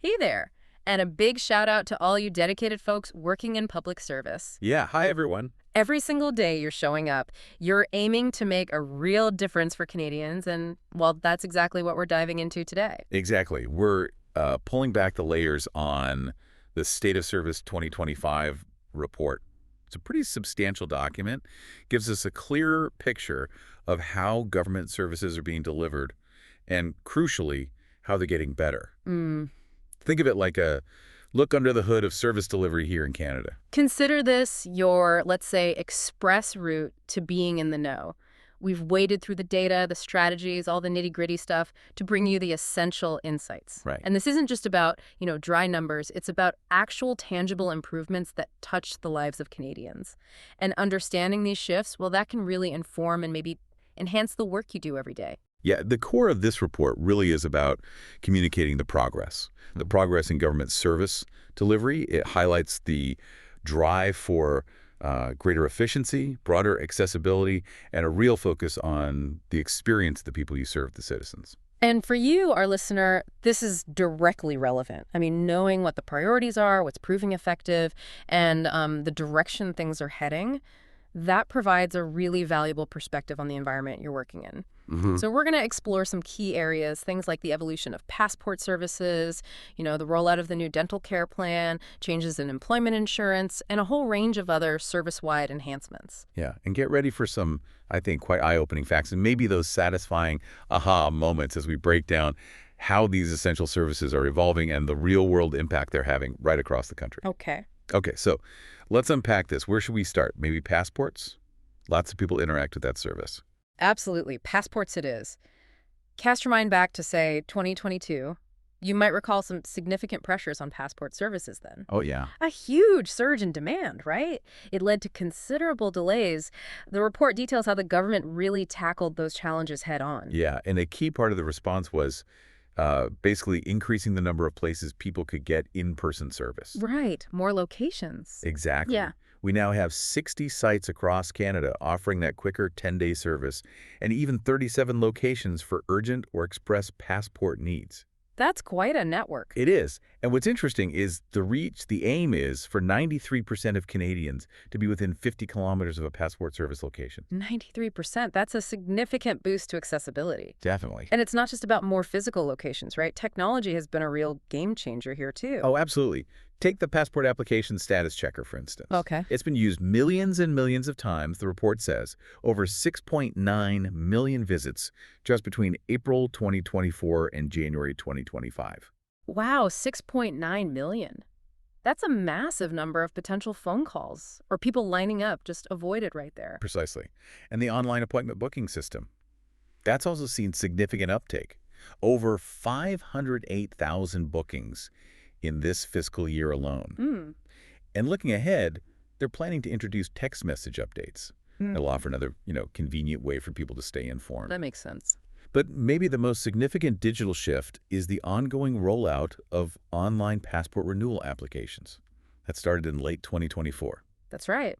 Hey there. And a big shout out to all you dedicated folks working in public service. Yeah, hi everyone. Every single day you're showing up, you're aiming to make a real difference for Canadians. And, well, that's exactly what we're diving into today. Exactly. We're pulling back the layers on the State of Service 2025 report. It's a pretty substantial document. Gives us a clearer picture of how government services are being delivered and, crucially, how they're getting better. Think of it like a look under the hood of service delivery here in Canada. Consider this your, let's say, express route to being in the know. We've waded through the data, the strategies, all the nitty-gritty stuff to bring you the essential insights. Right. And this isn't just about, dry numbers. It's about actual tangible improvements that touch the lives of Canadians. And understanding these shifts, well, that can really inform and maybe enhance the work you do every day. Yeah, the core of this report really is about communicating the progress in government service delivery. It highlights the drive for greater efficiency, broader accessibility, and a real focus on the experience of the people you serve, the citizens. And for you, our listener, this is directly relevant. I mean, knowing what the priorities are, what's proving effective, and the direction things are heading, that provides a really valuable perspective on the environment you're working in. So we're going to explore some key areas, things like the evolution of passport services, the rollout of the new dental care plan, changes in employment insurance, and a whole range of other service-wide enhancements. Yeah, and get ready for some, I think, quite eye-opening facts and maybe those satisfying aha moments as we break down how these essential services are evolving and the real-world impact they're having right across the country. Okay, so let's unpack this. Where should we start? Maybe passports? Lots of people interact with that service. Absolutely. Passports it is. Cast your mind back to, say, 2022. You might recall some significant pressures on passport services then. Oh, yeah. A huge surge in demand, right? It led to considerable delays. The report details how the government really tackled those challenges head on. Yeah, and a key part of the response was basically increasing the number of places people could get in-person service. Right. More locations. Exactly. Yeah. We now have 60 sites across Canada offering that quicker 10-day service and even 37 locations for urgent or express passport needs. That's quite a network. It is. And what's interesting is the aim is for 93% of Canadians to be within 50 kilometers of a passport service location. 93%. That's a significant boost to accessibility. Definitely. And it's not just about more physical locations, right? Technology has been a real game changer here, too. Oh, absolutely. Take the passport application status checker, for instance. Okay. It's been used millions and millions of times, the report says, over 6.9 million visits just between April 2024 and January 2025. Wow, 6.9 million. That's a massive number of potential phone calls or people lining up just avoided right there. Precisely. And the online appointment booking system. That's also seen significant uptake. Over 508,000 bookings in this fiscal year alone. And looking ahead, they're planning to introduce text message updates. It'll offer another, convenient way for people to stay informed. That makes sense. But maybe the most significant digital shift is the ongoing rollout of online passport renewal applications. That started in late 2024. That's right.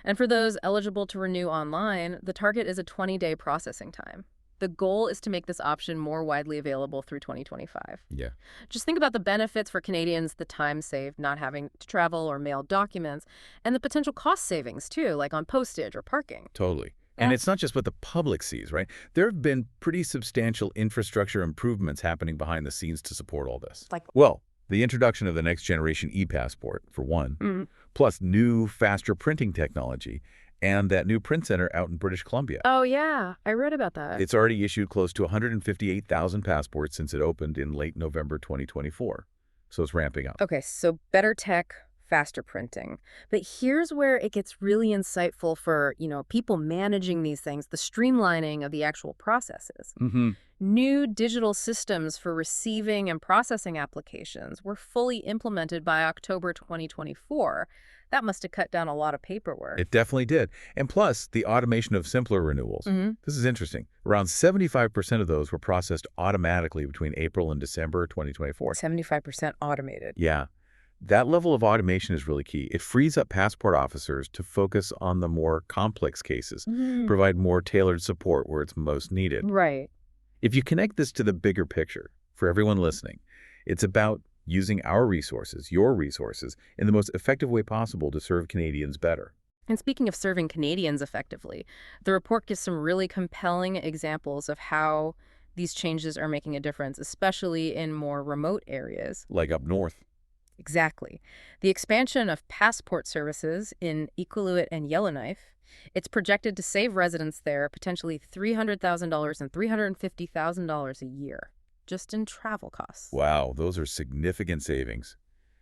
And for those eligible to renew online, the target is a 20-day processing time. The goal is to make this option more widely available through 2025. Yeah. Just think about the benefits for Canadians, the time saved not having to travel or mail documents, and the potential cost savings, too, like on postage or parking. Totally. And it's not just what the public sees, right? There have been pretty substantial infrastructure improvements happening behind the scenes to support all this. Well, the introduction of the next generation e-passport, for one, plus new, faster printing technology, and that new print center out in British Columbia. Oh, yeah. I read about that. It's already issued close to 158,000 passports since it opened in late November 2024. So it's ramping up. Okay, so better tech, faster printing. But here's where it gets really insightful for, people managing these things, the streamlining of the actual processes. New digital systems for receiving and processing applications were fully implemented by October 2024. That must have cut down a lot of paperwork. It definitely did. And plus, the automation of simpler renewals. This is interesting. Around 75% of those were processed automatically between April and December 2024. 75% automated. Yeah. That level of automation is really key. It frees up passport officers to focus on the more complex cases, provide more tailored support where it's most needed. Right. If you connect this to the bigger picture, for everyone listening, it's about using our resources, your resources, in the most effective way possible to serve Canadians better. And speaking of serving Canadians effectively, the report gives some really compelling examples of how these changes are making a difference, especially in more remote areas. Like up north. Exactly. The expansion of passport services in Iqaluit and Yellowknife, it's projected to save residents there potentially $300,000 and $350,000 a year, just in travel costs. Wow, those are significant savings.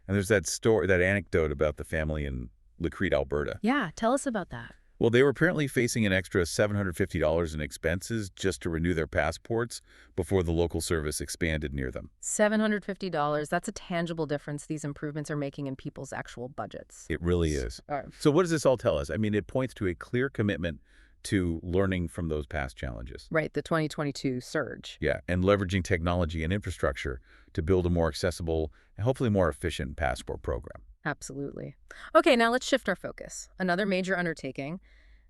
And there's that story, that anecdote about the family in Lacrete, Alberta. Yeah, tell us about that. Well, they were apparently facing an extra $750 in expenses just to renew their passports before the local service expanded near them. $750, that's a tangible difference these improvements are making in people's actual budgets. It really is. All right. So what does this all tell us? I mean, it points to a clear commitment to learning from those past challenges. Right, the 2022 surge. Yeah, and leveraging technology and infrastructure to build a more accessible and hopefully more efficient passport program. Absolutely. Okay, now let's shift our focus. Another major undertaking,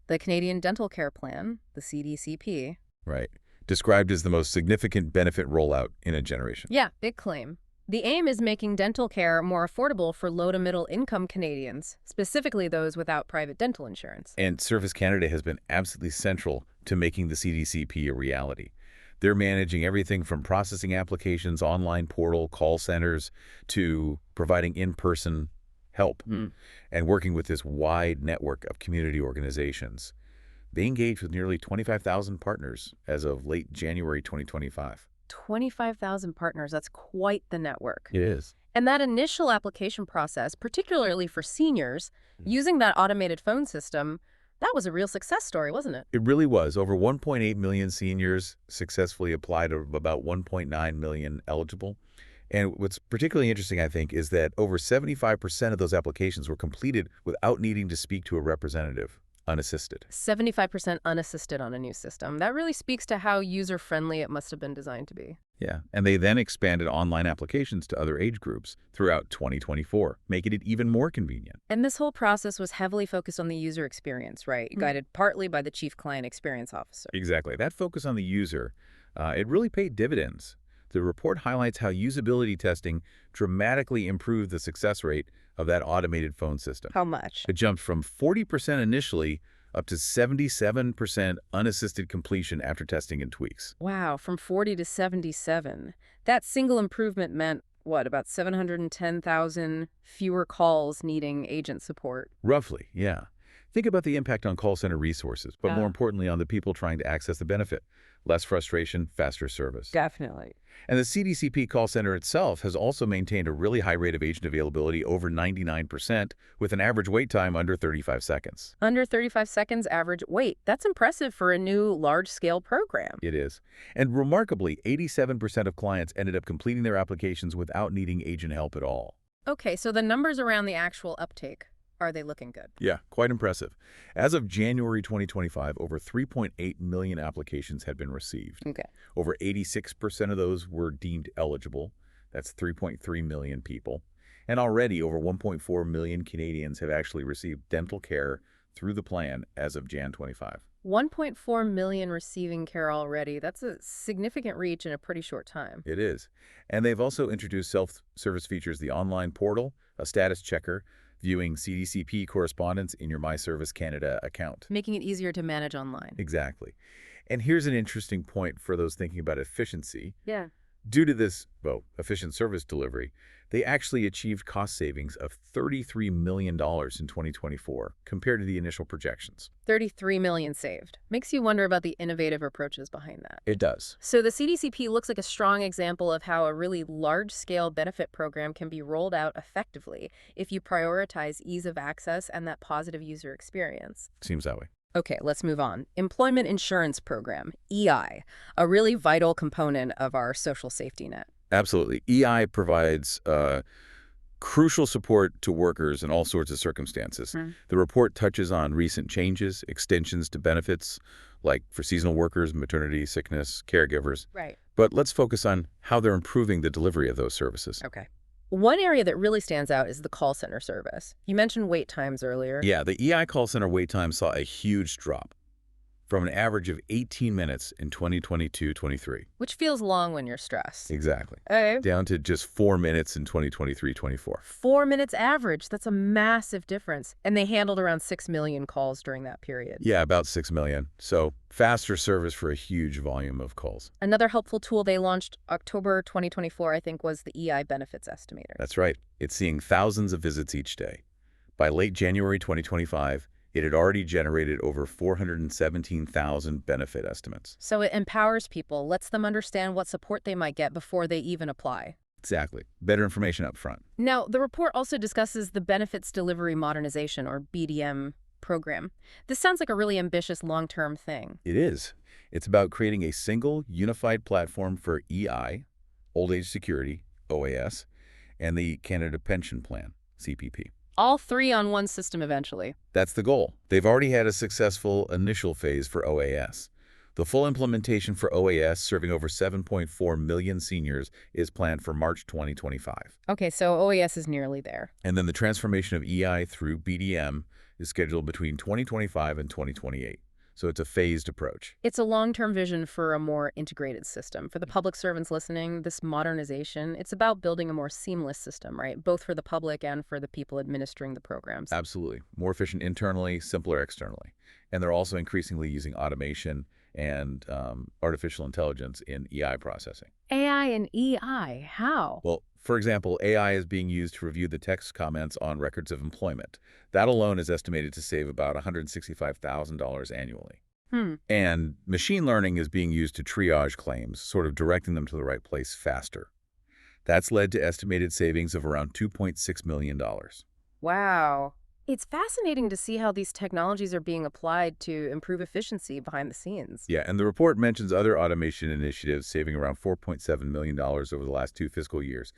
the Canadian Dental Care Plan, the CDCP. Right. Described as the most significant benefit rollout in a generation. Yeah, big claim. The aim is making dental care more affordable for low to middle income Canadians, specifically those without private dental insurance. And Service Canada has been absolutely central to making the CDCP a reality. They're managing everything from processing applications, online portal, call centers, to providing in-person help and working with this wide network of community organizations. They engage with nearly 25,000 partners as of late January 2025. 25,000 partners, that's quite the network. It is. And that initial application process, particularly for seniors, using that automated phone system, that was a real success story, wasn't it? It really was. Over 1.8 million seniors successfully applied, of about 1.9 million eligible. And what's particularly interesting, I think, is that over 75% of those applications were completed without needing to speak to a representative, unassisted. 75% unassisted on a new system. That really speaks to how user-friendly it must have been designed to be. Yeah, and they then expanded online applications to other age groups throughout 2024, making it even more convenient. And this whole process was heavily focused on the user experience, right? Guided partly by the Chief Client Experience Officer. Exactly. That focus on the user, it really paid dividends. The report highlights how usability testing dramatically improved the success rate of that automated phone system. How much? It jumped from 40% initially up to 77% unassisted completion after testing and tweaks. Wow, from 40 to 77. That single improvement meant, what, about 710,000 fewer calls needing agent support? Roughly, yeah. Think about the impact on call center resources, but more importantly on the people trying to access the benefit. Less frustration, faster service. Definitely. And the CDCP call center itself has also maintained a really high rate of agent availability, over 99%, with an average wait time under 35 seconds. Under 35 seconds average wait. That's impressive for a new large-scale program. It is. And remarkably, 87% of clients ended up completing their applications without needing agent help at all. Okay, so the numbers around the actual uptake, are they looking good? Yeah, quite impressive. As of January 2025, over 3.8 million applications had been received. Okay. Over 86% of those were deemed eligible. That's 3.3 million people. And already over 1.4 million Canadians have actually received dental care through the plan as of Jan 25. 1.4 million receiving care already. That's a significant reach in a pretty short time. It is. And they've also introduced self-service features, the online portal, a status checker, viewing CDCP correspondence in your My Service Canada account. Making it easier to manage online. Exactly. And here's an interesting point for those thinking about efficiency. Yeah. Due to this, efficient service delivery, they actually achieved cost savings of $33 million in 2024 compared to the initial projections. 33 million saved. Makes you wonder about the innovative approaches behind that. It does. So the CDCP looks like a strong example of how a really large-scale benefit program can be rolled out effectively if you prioritize ease of access and that positive user experience. Seems that way. Okay, let's move on. Employment Insurance Program, EI, a really vital component of our social safety net. Absolutely. EI provides crucial support to workers in all sorts of circumstances. The report touches on recent changes, extensions to benefits, like for seasonal workers, maternity, sickness, caregivers. Right. But let's focus on how they're improving the delivery of those services. Okay. One area that really stands out is the call center service. You mentioned wait times earlier. Yeah, the EI call center wait time saw a huge drop, from an average of 18 minutes in 2022-23. Which feels long when you're stressed. Exactly. Okay. Down to just 4 minutes in 2023-24. 4 minutes average. That's a massive difference. And they handled around 6 million calls during that period. Yeah, about 6 million. So faster service for a huge volume of calls. Another helpful tool they launched October 2024, I think, was the EI Benefits Estimator. That's right. It's seeing thousands of visits each day. By late January 2025, it had already generated over 417,000 benefit estimates. So it empowers people, lets them understand what support they might get before they even apply. Exactly. Better information up front. Now, the report also discusses the Benefits Delivery Modernization, or BDM, program. This sounds like a really ambitious long-term thing. It is. It's about creating a single, unified platform for EI, Old Age Security, OAS, and the Canada Pension Plan, CPP. All three on one system eventually. That's the goal. They've already had a successful initial phase for OAS. The full implementation for OAS, serving over 7.4 million seniors, is planned for March 2025. Okay, so OAS is nearly there. And then the transformation of EI through BDM is scheduled between 2025 and 2028. So it's a phased approach. It's a long-term vision for a more integrated system. For the public servants listening, this modernization, it's about building a more seamless system, right? Both for the public and for the people administering the programs. Absolutely. More efficient internally, simpler externally. And they're also increasingly using automation and artificial intelligence in EI processing. AI and EI, how? Well, for example, AI is being used to review the text comments on records of employment. That alone is estimated to save about $165,000 annually. And machine learning is being used to triage claims, sort of directing them to the right place faster. That's led to estimated savings of around $2.6 million. Wow. It's fascinating to see how these technologies are being applied to improve efficiency behind the scenes. Yeah, and the report mentions other automation initiatives saving around $4.7 million over the last 2 fiscal years.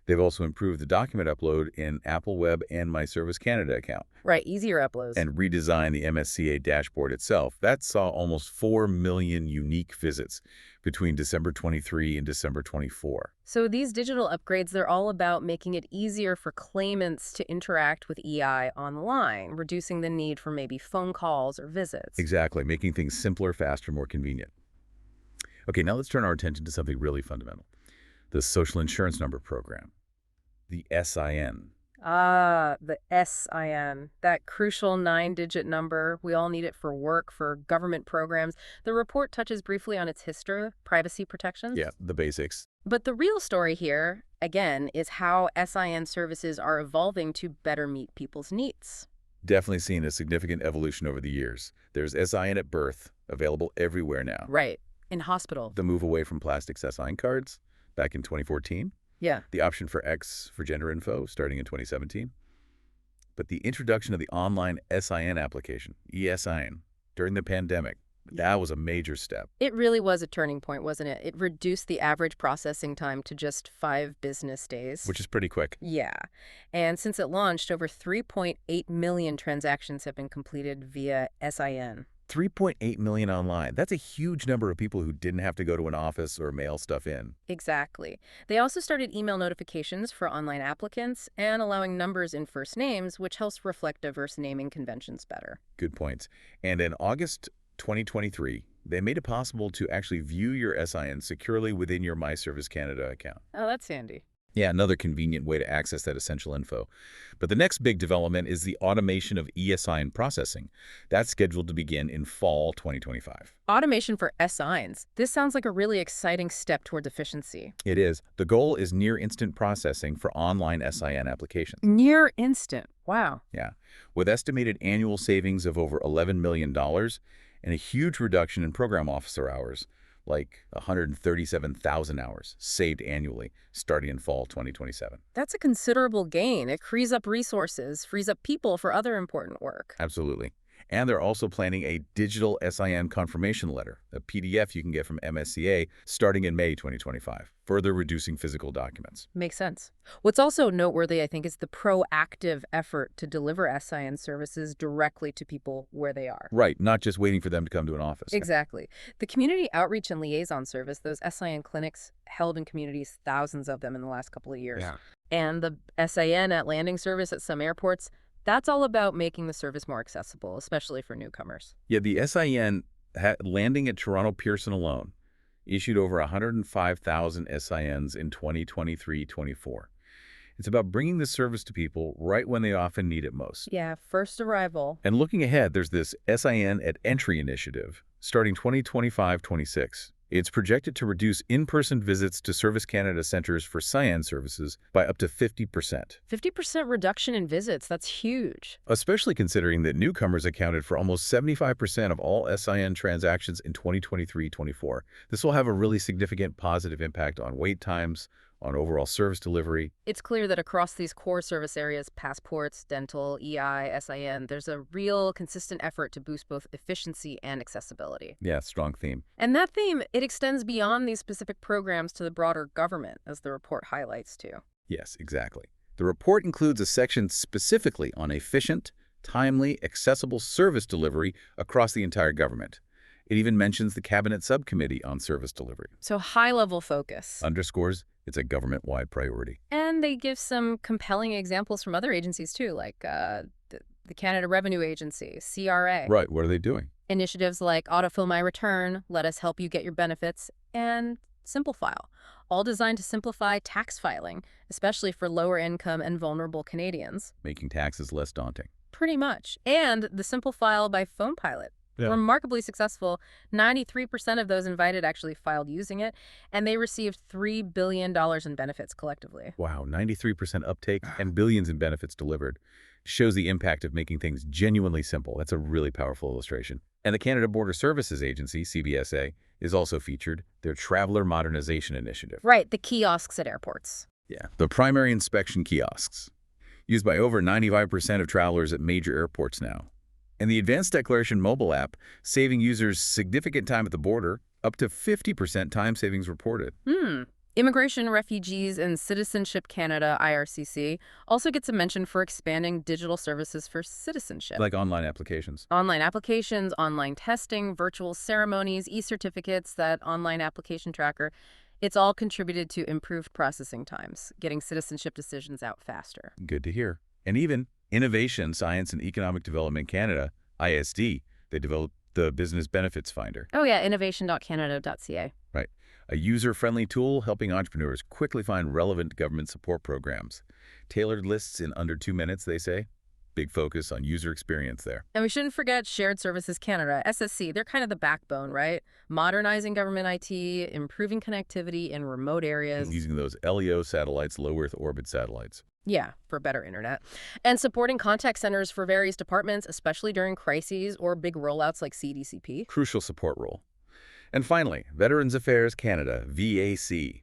They've also improved the document upload in Apple Web and My Service Canada account. Right, easier uploads. And redesigned the MSCA dashboard itself. That saw almost 4 million unique visits between December 23 and December 24. So these digital upgrades, they're all about making it easier for claimants to interact with EI online, reducing the need for maybe phone calls or visits. Exactly, making things simpler, faster, more convenient. Okay, now let's turn our attention to something really fundamental. The Social Insurance Number Program, the SIN. Ah, the SIN, that crucial 9-digit number. We all need it for work, for government programs. The report touches briefly on its history, privacy protections. Yeah, the basics. But the real story here, again, is how SIN services are evolving to better meet people's needs. Definitely seen a significant evolution over the years. There's SIN at birth, available everywhere now. Right, in hospital. The move away from plastic SIN cards back in 2014. Yeah. The option for X for gender info starting in 2017. But the introduction of the online SIN application, eSIN, during the pandemic, that was a major step. It really was a turning point, wasn't it? It reduced the average processing time to just 5 business days. Which is pretty quick. Yeah. And since it launched, over 3.8 million transactions have been completed via SIN. 3.8 million online. That's a huge number of people who didn't have to go to an office or mail stuff in. Exactly. They also started email notifications for online applicants and allowing numbers in first names, which helps reflect diverse naming conventions better. Good points. And in August 2023, they made it possible to actually view your SIN securely within your My Service Canada account. Oh, that's handy. Yeah, another convenient way to access that essential info. But the next big development is the automation of eSIN processing. That's scheduled to begin in fall 2025. Automation for SINs. This sounds like a really exciting step towards efficiency. It is. The goal is near-instant processing for online SIN applications. Near instant. Wow. Yeah. With estimated annual savings of over $11 million and a huge reduction in program officer hours, like 137,000 hours saved annually starting in fall 2027. That's a considerable gain. It frees up resources, frees up people for other important work. Absolutely. And they're also planning a digital SIN confirmation letter, a PDF you can get from MSCA, starting in May 2025, further reducing physical documents. Makes sense. What's also noteworthy, I think, is the proactive effort to deliver SIN services directly to people where they are. Right, not just waiting for them to come to an office. Exactly. The Community Outreach and Liaison Service, those SIN clinics held in communities, thousands of them in the last couple of years. Yeah. And the SIN at landing service at some airports, that's all about making the service more accessible, especially for newcomers. Yeah, the SIN landing at Toronto Pearson alone, issued over 105,000 SINs in 2023-24. It's about bringing the service to people right when they often need it most. Yeah, first arrival. And looking ahead, there's this SIN at Entry initiative starting 2025-26. It's projected to reduce in-person visits to Service Canada centers for SIN services by up to 50%. 50% reduction in visits, that's huge. Especially considering that newcomers accounted for almost 75% of all SIN transactions in 2023-24. This will have a really significant positive impact on wait times, on overall service delivery. It's clear that across these core service areas, passports, dental, EI, SIN, there's a real consistent effort to boost both efficiency and accessibility. Yeah, strong theme. And that theme, it extends beyond these specific programs to the broader government, as the report highlights too. Yes, exactly. The report includes a section specifically on efficient, timely, accessible service delivery across the entire government. It even mentions the Cabinet Subcommittee on Service Delivery. So high-level focus. Underscores it's a government-wide priority. And they give some compelling examples from other agencies too, like the Canada Revenue Agency, CRA. Right, what are they doing? Initiatives like Autofill My Return, Let Us Help You Get Your Benefits, and Simplifile, all designed to simplify tax filing, especially for lower-income and vulnerable Canadians. Making taxes less daunting. Pretty much. And the Simplifile by Phone Pilot. Yeah. Remarkably successful. 93% of those invited actually filed using it, and they received $3 billion in benefits collectively. Wow, 93% uptake and billions in benefits delivered. Shows the impact of making things genuinely simple. That's a really powerful illustration. And the Canada Border Services Agency, CBSA, is also featured, their Traveler Modernization Initiative. Right, the kiosks at airports. Yeah, the primary inspection kiosks, used by over 95% of travelers at major airports now. And the Advanced Declaration mobile app, saving users significant time at the border, up to 50% time savings reported. Immigration, Refugees, and Citizenship Canada, IRCC, also gets a mention for expanding digital services for citizenship. Like online applications. Online applications, online testing, virtual ceremonies, e-certificates, that online application tracker. It's all contributed to improved processing times, getting citizenship decisions out faster. Good to hear. And even Innovation, Science and Economic Development Canada, ISD, they developed the Business Benefits Finder. Oh yeah, innovation.canada.ca. Right. A user-friendly tool helping entrepreneurs quickly find relevant government support programs. Tailored lists in under 2 minutes, they say. Big focus on user experience there. And we shouldn't forget Shared Services Canada, SSC. They're kind of the backbone, right? Modernizing government IT, improving connectivity in remote areas. And using those LEO satellites, low Earth orbit satellites. Yeah, for better internet. And supporting contact centers for various departments, especially during crises or big rollouts like CDCP. Crucial support role. And finally, Veterans Affairs Canada, VAC,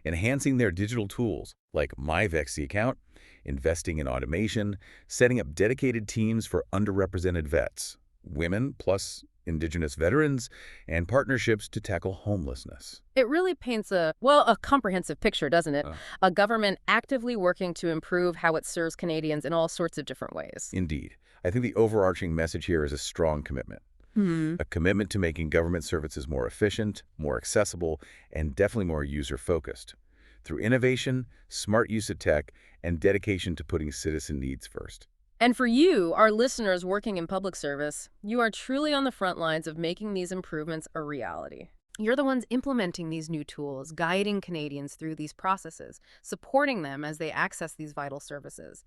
enhancing their digital tools like MyVexC account, investing in automation, setting up dedicated teams for underrepresented vets, women plus Indigenous veterans, and partnerships to tackle homelessness. It really paints a comprehensive picture, doesn't it? A government actively working to improve how it serves Canadians in all sorts of different ways. Indeed. I think the overarching message here is a strong commitment. A commitment to making government services more efficient, more accessible, and definitely more user-focused. Through innovation, smart use of tech, and dedication to putting citizen needs first. And for you, our listeners working in public service, you are truly on the front lines of making these improvements a reality. You're the ones implementing these new tools, guiding Canadians through these processes, supporting them as they access these vital services.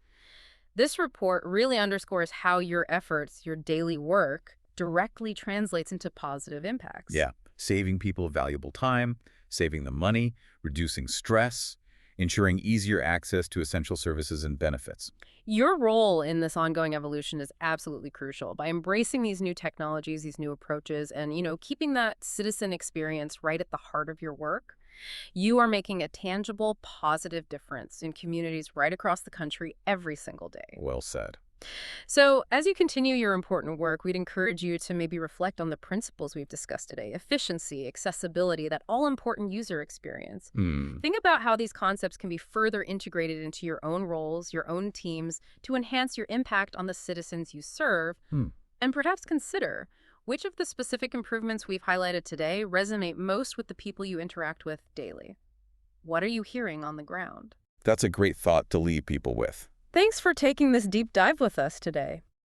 This report really underscores how your efforts, your daily work, directly translates into positive impacts. Yeah, saving people valuable time, saving them money, reducing stress, ensuring easier access to essential services and benefits. Your role in this ongoing evolution is absolutely crucial. By embracing these new technologies, these new approaches, and, keeping that citizen experience right at the heart of your work, you are making a tangible, positive difference in communities right across the country every single day. Well said. So as you continue your important work, we'd encourage you to maybe reflect on the principles we've discussed today: efficiency, accessibility, that all-important user experience. Think about how these concepts can be further integrated into your own roles, your own teams, to enhance your impact on the citizens you serve. And perhaps consider which of the specific improvements we've highlighted today resonate most with the people you interact with daily. What are you hearing on the ground? That's a great thought to leave people with. Thanks for taking this deep dive with us today.